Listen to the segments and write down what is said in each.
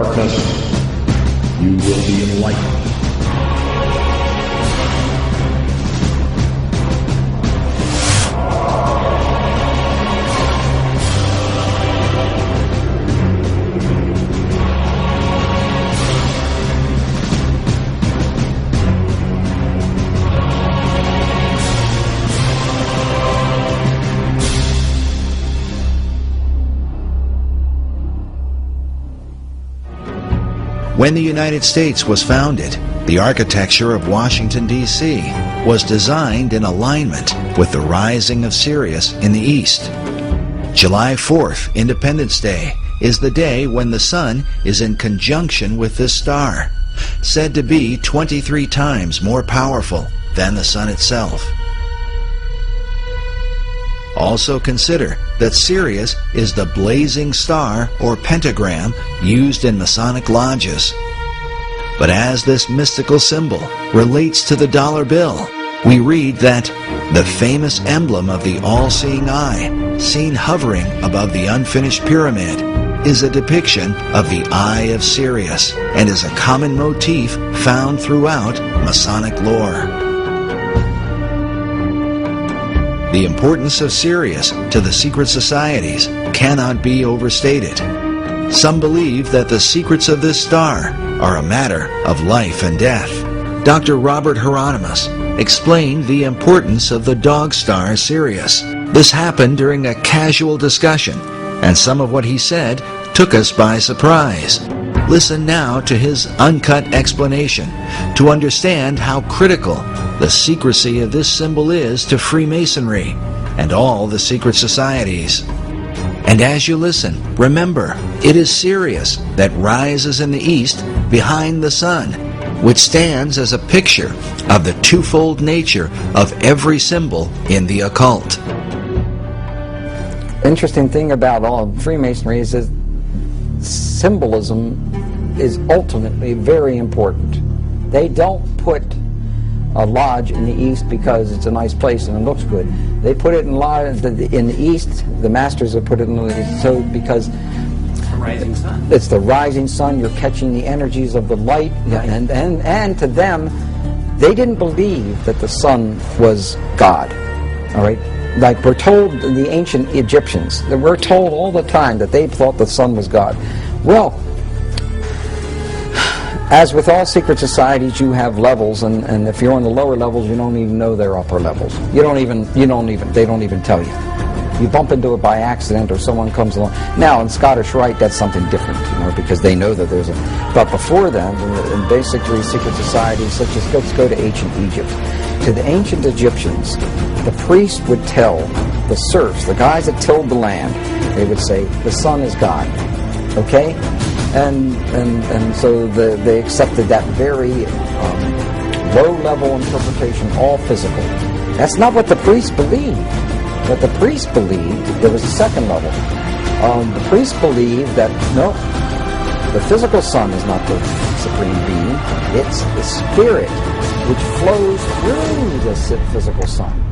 darkness, you will be enlightened. When the United States was founded, the architecture of Washington, D.C. was designed in alignment with the rising of Sirius in the east. July 4th, Independence Day, is the day when the sun is in conjunction with this star, said to be 23 times more powerful than the sun itself. Also consider that Sirius is the blazing star or pentagram used in Masonic lodges. But as this mystical symbol relates to the dollar bill, we read that the famous emblem of the all-seeing eye, seen hovering above the unfinished pyramid, is a depiction of the Eye of Sirius and is a common motif found throughout Masonic lore. The importance of Sirius to the secret societies cannot be overstated. Some believe that the secrets of this star are a matter of life and death. Dr. Robert Hieronymus explained the importance of the dog star Sirius. This happened during a casual discussion, and some of what he said took us by surprise. Listen now to his uncut explanation to understand how critical the secrecy of this symbol is to Freemasonry and all the secret societies. And as you listen, remember, it is Sirius that rises in the east behind the sun, which stands as a picture of the twofold nature of every symbol in the occult. Interesting thing about all Freemasonry is that symbolism is ultimately very important. They don't put a lodge in the east because it's a nice place and it looks good. They put it in the east. The masters have put it in the east, so because rising sun. It's the rising sun. You're catching the energies of the light, and to them, they didn't believe that the sun was God. All right. Like we're told, the ancient Egyptians, that we're told all the time that they thought the sun was God. Well, as with all secret societies, you have levels, and if you're on the lower levels, you don't even know they're upper levels. They don't even tell you. You bump into it by accident, or someone comes along. Now, in Scottish Rite, that's something different, because they know that there's a. But before then, in basically secret societies, such as let's go to ancient Egypt. To the ancient Egyptians, the priest would tell the serfs, the guys that tilled the land, they would say, the sun is God. Okay? And so they accepted that very low-level interpretation, all physical. That's not what the priests believed. What the priests believed, there was a second level. The priests believed that, no, the physical sun is not the supreme being. It's the spirit which flows through the physical sun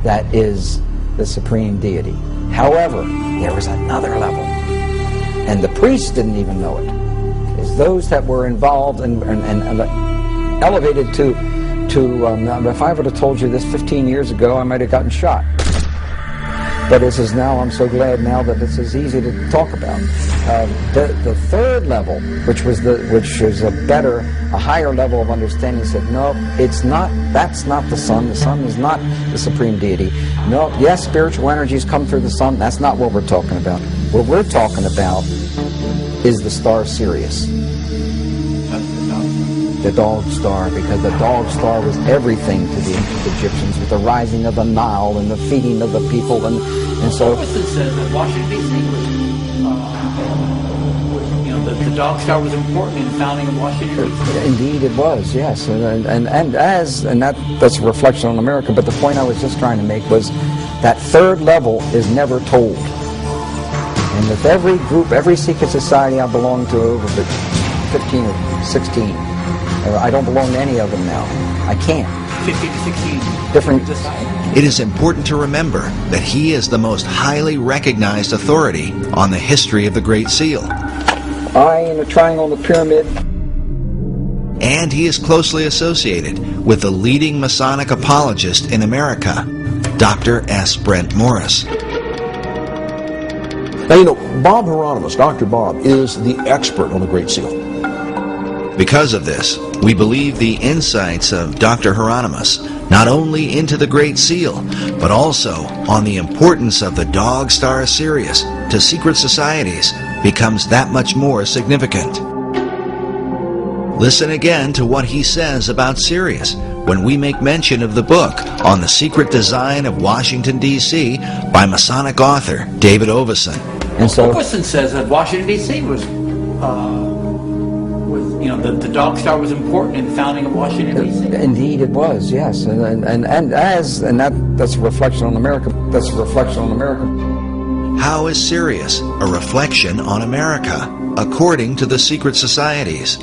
that is the supreme deity. However, there was another level. And the priests didn't even know it. It's those that were involved and elevated to if I would have told you this 15 years ago, I might have gotten shot. But this is now, I'm so glad now that this is easy to talk about. The third level, which is a higher level of understanding, said, no, it's not, that's not the sun. The sun is not the supreme deity. No, yes, spiritual energies come through the sun. That's not what we're talking about. What we're talking about is the star Sirius. The dog star, because the dog star was everything to the ancient Egyptians, with the rising of the Nile and the feeding of the people, and so. It says that Washington D.C. the dog star was important in the founding of Washington D.C. Indeed, it was, yes, and that's a reflection on America. But the point I was just trying to make was that third level is never told, and with every group, every secret society I belong to, over 15 or 16. I don't belong to any of them now. I can't. 15 to 16. Different. It is important to remember that he is the most highly recognized authority on the history of the Great Seal. eye in a triangle on the pyramid. And he is closely associated with the leading Masonic apologist in America, Dr. S. Brent Morris. Now, you know, Bob Hieronymus, Dr. Bob, is the expert on the Great Seal. Because of this, we believe the insights of Dr. Hieronymus not only into the Great Seal, but also on the importance of the dog star Sirius to secret societies becomes that much more significant. Listen again to what he says about Sirius when we make mention of the book on the secret design of Washington, D.C. by Masonic author David Oveson. And so, Oveson says that Washington, D.C. was the dog star was important in the founding of Washington, D.C. indeed it was, yes. That's a reflection on America. That's a reflection on America. How is Sirius a reflection on America, according to the secret societies?